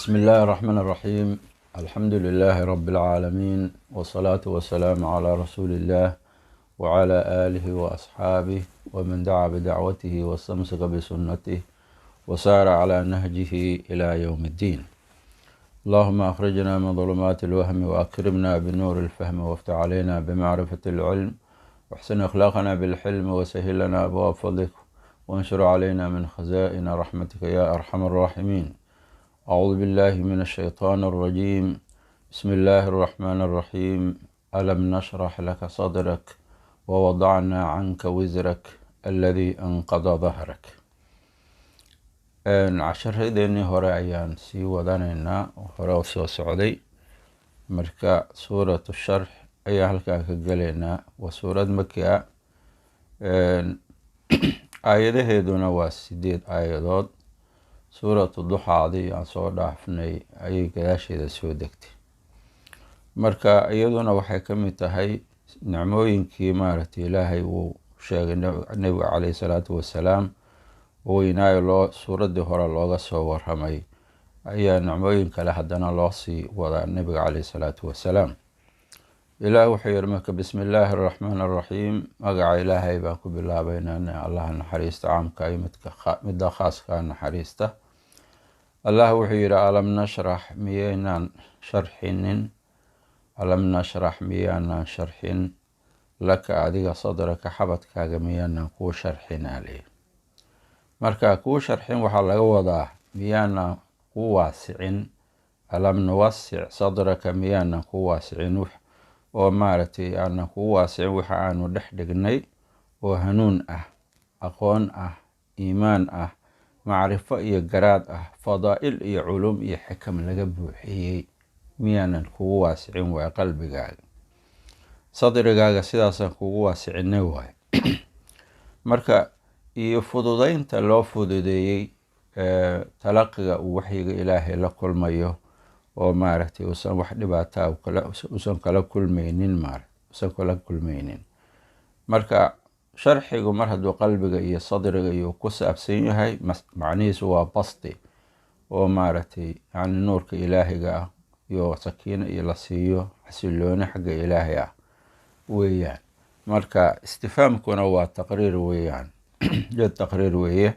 بسم الله الرحمن الرحيم. الحمد لله رب العالمين، والصلاة والسلام على رسول الله وعلى آله وأصحابه ومن دعا بدعوته واستمسك بسنته وسار على نهجه إلى يوم الدين. اللهم أخرجنا من ظلمات الوهم وأكرمنا بنور الفهم وافتح علينا بمعرفة العلم واحسن أخلاقنا بالحلم وسهل لنا أبواب فضلك وانشر علينا من خزائن رحمتك يا أرحم الراحمين. أعوذ بالله من الشيطان الرجيم. بسم الله الرحمن الرحيم. ألم نشرح لك صدرك ووضعنا عنك وزرك الذي أنقض ظهرك. casharadeenii hore ayaan sii wadanaynaa oo hore u soo socday, marka suuratu sharx ayaa halkan ka gelaynaa. waa suurad maki ah, aayadaheeduna waa 8 aayadood. suuratu duxaadii aan soo dhaafnay ayay gadaasheeda soo degtay, marka iyaduna waxay ka mid tahay nicmooyinkii maaragtay ilaahay uu sheegay nebiga caleyhi salaatu wasalaam weynaayo suuradii hore looga soo waramay, ayaa nicmooyin kale haddana loo sii wadaa nebiga caleyhi salaatu wasalaam. ilaah wuxuu yiri marka bismi illaahi araxmaan araxiim, magaca ilaahay baan ku bilaabaynaa, allaha naxariista caamka iyo midda khaaska naxariista. allah wuxuu yiri alam nashrax miyaanan sharxinin, alam nashrax miyaanan sharxin laka adiga sadraka xabadkaaga miyaanan kuu sharxin ali. marka kuu sharxin waxaa laga wadaa miyaanan kuu waasicin. alam nuwasic sadraka miyaanan kuu waasicin, oo maaragtay aanan kuu waasicin waxa aanu dhex dhignay oo hanuun ah, aqoon ah, iimaan ah, macrifo iyo garaad ah, fadaa'il iyo culum iyo xikam laga buuxiyey, miyaanan kugu waasicin waay qalbigaaga, sadrigaaga sidaasaan kugu waasicinay waay. marka iyo fududaynta loo fududeeyey talaqiga uu waxyiga ilaahay la kulmayo, oo maaragtay uusan wax dhibaataa uusan kala kulmaynin marka sharxigu mar hadduu qalbiga iyo sadriga iyo ku saabsan yahay, macnihiisu waa basti oo maaragtay yani nuurka ilaahiga ah iyo sakiino iyo la siiyo xasilooni xagga ilaahay ah weeyaan. marka istifaamkuna waa taqriir weeyaan, jed taqriir weeye.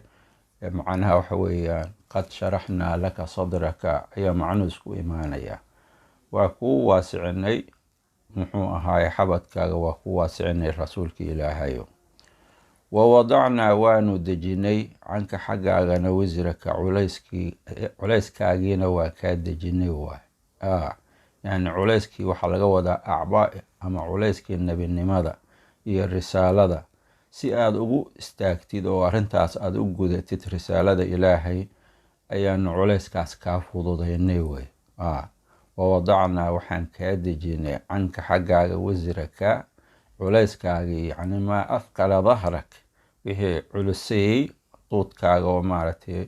macnaha waxa weeyaan qad sharaxnaa laka sadraka ayaa macnuhu isku imaanaya. waa kuu waasicinay, muxuu ahaaye xabadkaaga waa kuu waasicinay rasuulka ilaahayo. wawadacnaa waanu dejinay canka xaggaagana wisraka culayskaagiina waa kaa dejinay waay. yani culayskii waxaa laga wadaa acbaa ama culayskii nebinimada iyo risaalada, si aada ugu istaagtid oo arrintaas aada u gudatid risaalada ilaahay, ayaanu culayskaas kaa fududaynay wey. wawadacnaa waxaan kaa dejinay canka xaggaaga wisraka culayskaagii, yani maa afqala dahrak wixii culusayey duudkaaga oo maaragtay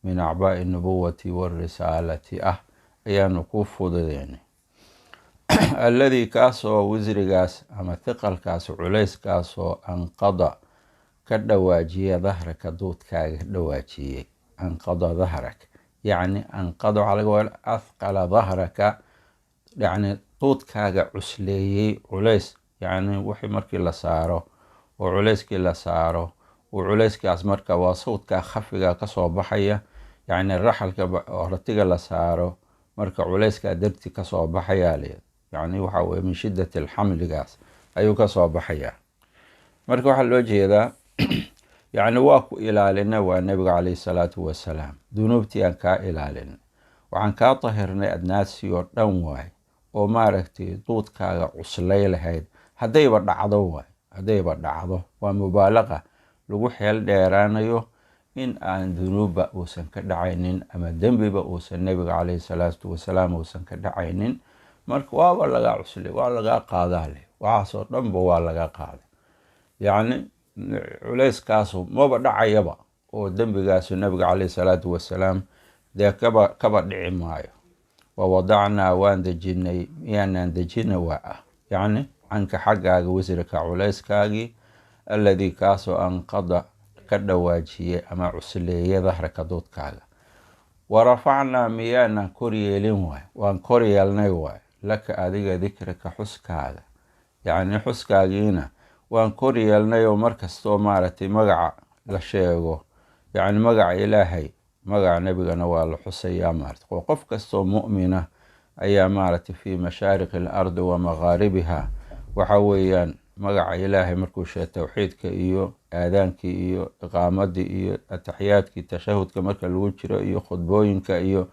min acbaa'i nubuwati warisaalati ah ayaanu kuu fududaynay. alladii kaasoo wisrigaas ama hiqalkaas culayskaasoo anqada ka dhawaajiya dahraka duudkaaga dhawaajiyey. anqada dahrak yacni anqada waxaa laga wada afqala dahraka, yacni duudkaaga cusleeyey culays, yacni wixii markii la saaro oo culayskii la saaro oo culayskaas marka waa sawdkaa khafiga kasoo baxaya, yacni raxalka ratiga la saaro marka culayskaa darti kasoo baxayaa le, yacni waxa weye min shiddati alxamligaas ayuu kasoo baxayaa. marka waxaa loo jeedaa yacni waa ku ilaalina waa nebiga caleyhi salaatu wasalaam, dunuubtii aan kaa ilaalina, waxaan kaa tahirnay adnaasii oo dhan waay, oo maaragtay duudkaaga cuslay lahayd haddayba dhacdo waay. haddayba dhacdo waa mubaalaqa lagu xeel dheeraanayo in aan dunuubba uusan ka dhacaynin ama dembiba uusan nebiga caleyhi salaatu wasalaam uusan ka dhacaynin, marka waaba lagaa cuslay, waa lagaa qaadaa leh, waxaasoo dhanba waa laga qaaday. yacni culayskaasu maba dhacayaba, oo dembigaasu nebiga caleyhi salaatu wasalaam dee kaba dhici maayo. wawadacnaa waan dejinay miyaanan dejina waa yacni canka xaggaaga wisraka culayskaagii, alladii kaasoo anqada ka dhawaajiyey ama cusleeye dahraka duudkaaga. warafacnaa miyaanan koryeelin waay, waan koryeelnay waay, laka adiga dikraka xuskaaga, yacni xuskaagiina waan koryeelnay oo markastoo maaragtay magaca la sheego, yacni magaca ilaahay magaca nebigana waa la xusayaa maarata. oo qof kastoo mu'mina ayaa maaragtay fii mashaariqi alardi wa maqaaribiha waxa weeyaan magaca ilaahay markuu sheeg towxiidka iyo aadaankii iyo iqaamadii iyo ataxiyaadkii tashahudka marka lagu jiro iyo khudbooyinka iyo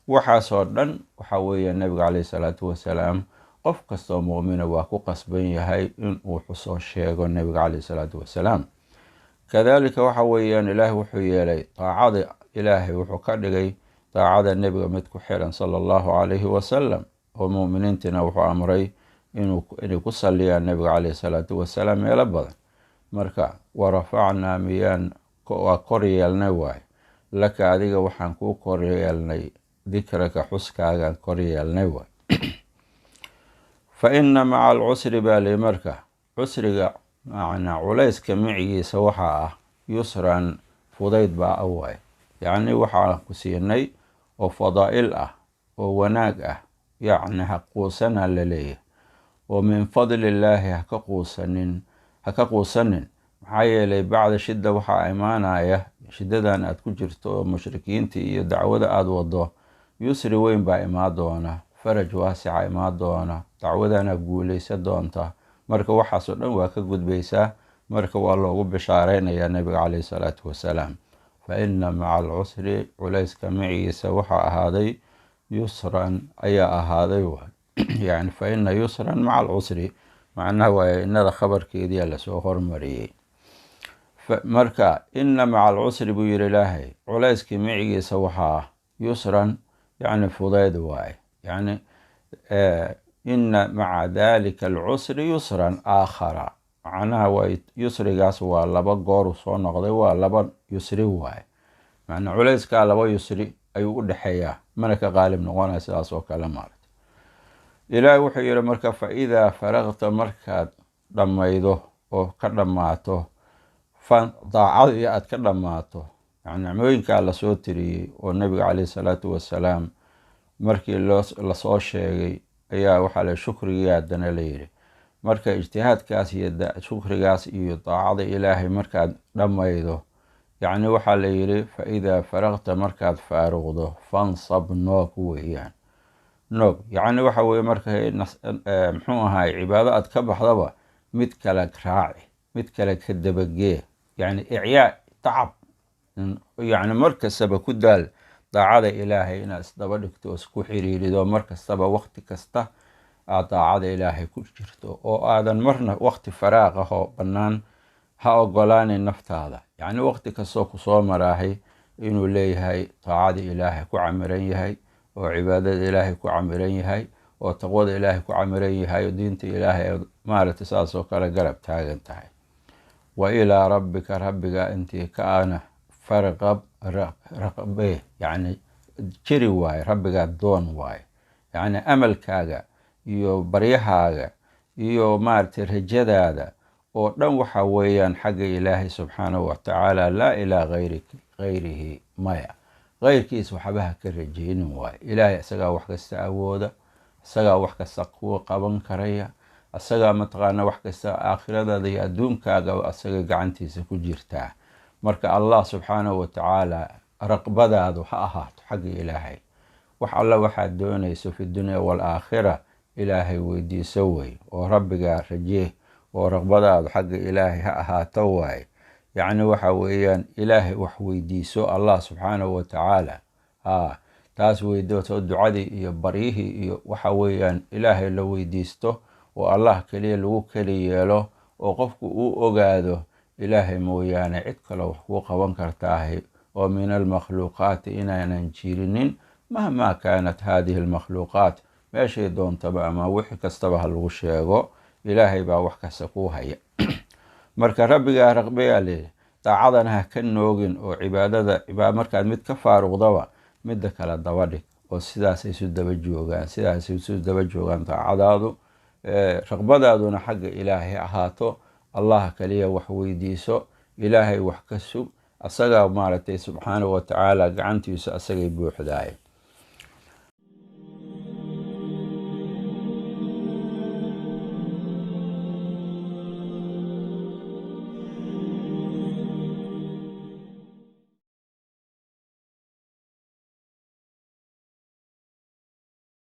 waxaasoo dhan waxa weeyaan nabiga caleyhi salaatu wasalaam qof kastoo mu'mina waa ku qasban yahay inuu xusoo sheego nabiga caleyhi salaatu wasalaam. kadaalika waxa weeyaan ilaahay wuxuu yeelay daacada ilaahay wuxuu ka dhigay daacada nebiga mid ku xiran sala allahu calayhi wasalam, oo mu'miniintiina wuxuu amray inay ku saliyaan nabiga caleyhi salaatu wasalaam meelo badan. marka warafacnaa miyaan waa koryeelnay waay, laka adiga waxaan kuu koryeelnay dikraka xuskaagaan koryeelnay waay. fa ina maca alcusri baa li marka cusriga macnaa culayska micigiisa waxaa ah yusran fudayd baa a waay, yacni waxaan ku siinay oo fadaa'il ah oo wanaag ah, yacni ha quusanaa la leeyahay, oo min fadli illaahi ha ka quusanin maxaa yeelay bacda shidda waxaa imaanaya shiddadan aad ku jirto oo mushrikiinta iyo dacwada aada wado, yusri weyn baa imaan doona, faraj waasica imaan doona, dacwadana guulaysa doonta. marka waxaasoo dhan waa ka gudbaysaa, marka waa loogu bishaareynayaa nabiga caleyhi salaatu wasalaam. fa ina maca alcusri culayska micigiisa waxaa ahaaday yusran ayaa ahaaday waay yani fa ina yusran maca alcusri macnaha waa inada khabarkeediia lasoo hormariyey. marka ina maca alcusri buu yihi ilaahay culayskii micigiisa waxaa yusran yani fudayd waaye, yani ina maca dalika alcusri yusran aakhara, macnaha waa yusrigaas waa laba gooru soo noqday, waa laba yusri waaye, macnaa culayskaa laba yusri ayuu u dhexeeyaa, mana ka qaalib noqonaya sidaas oo kale maarata. ilaahi wuxuu yihi marka fa idaa faraqta markaad dhammaydo oo ka dhammaato daacadii aad ka dhammaato, yani nicmooyinkaa lasoo tiriyey oo nabiga caleyhi salaatu wasalaam markii lasoo sheegay ayaa waxaa la shukrigii haddana la yidhi. marka ijtihaadkaas iyo shukrigaas iyo daacada ilaahay markaad dhammaydo, yacni waxaa la yidhi fa idaa faraqta markaad faaruqdo fansab noog weeyaan, noog yacni waxa weye marka muxuu ahaay cibaado aad ka baxdaba mid kale raaci, mid kale ka dabagee, yani icyaa tacab, yani markastaba ku daal daacada ilaahay inaad isdaba dhigto oo isku xiriirido, markastaba waqti kasta aad daacada ilaahay ku jirto oo aadan marna waqti faraaq ah oo bannaan ha ogolaanin naftaada, yacni waqti kastoo kusoo maraahay inuu leeyahay daacada ilaahay ku camiran yahay, oo cibaadada ilaahay ku camiran yahay, oo taqwada ilaahay ku camiran yahay, oo diinta ilaahay maaragtay saas oo kale garab taagan tahay. wa ilaa rabbika rabbiga intii kaana farqab raqbe, yacni jiri waaye, rabbigaa doon waaye, yacni amalkaaga iyo baryahaaga iyo maaragtay rajadaada oo dhan waxa weeyaan xagga ilaahay subxaanahu watacaala, laa ilaa gayrihi maya, gayrkiis waxba ha ka rajeynin waaye. ilaahay isagaa wax kasta awooda, isagaa wax kasta kuwa qaban karaya, isagaa mataqaana wax kasta aakhiradaada iyo adduunkaaga isaga gacantiisa ku jirtaa. marka allah subxaanahu watacaala raqbadaadu ha ahaato xagga ilaahay, wax alla waxaad doonayso fi dunya waalaakhira ilaahay weydiiso wey, oo rabbigaa rajee, oo raqbadaadu xagga ilaahay ha ahaato waaye. yacni waxa weeyaan ilaahay wax weydiiso allah subxaanahu watacaala, taas weydiiso ducadii iyo baryihii iyo waxa weeyaan ilaahay la weydiisto, oo allah keliya lagu keli yeelo, oo qofku uu ogaado ilaahay mooyaane cid kale wax kuu qaban kartaahay oo min almakhluuqaati inaanan jirinin, mahmaa kaanat haadihi almakhluuqaat, meeshay doontaba ama wixii kastaba ha lagu sheego, ilaahay baa wax kasta kuu haya. marka rabbigaa raqbeyaa leeyahy, daacadana ha ka noogin, oo cibaadada markaad mid ka faaruqdaba midda kale daba dhig, oo sidaasay isu daba joogaan daacadaadu, raqbadaaduna xagga ilaahay ahaato, allah kaliya wax weydiiso, ilaahay wax ka sug, asaga maaragtay subxaanahu watacaala gacantiisa asagay buuxdaay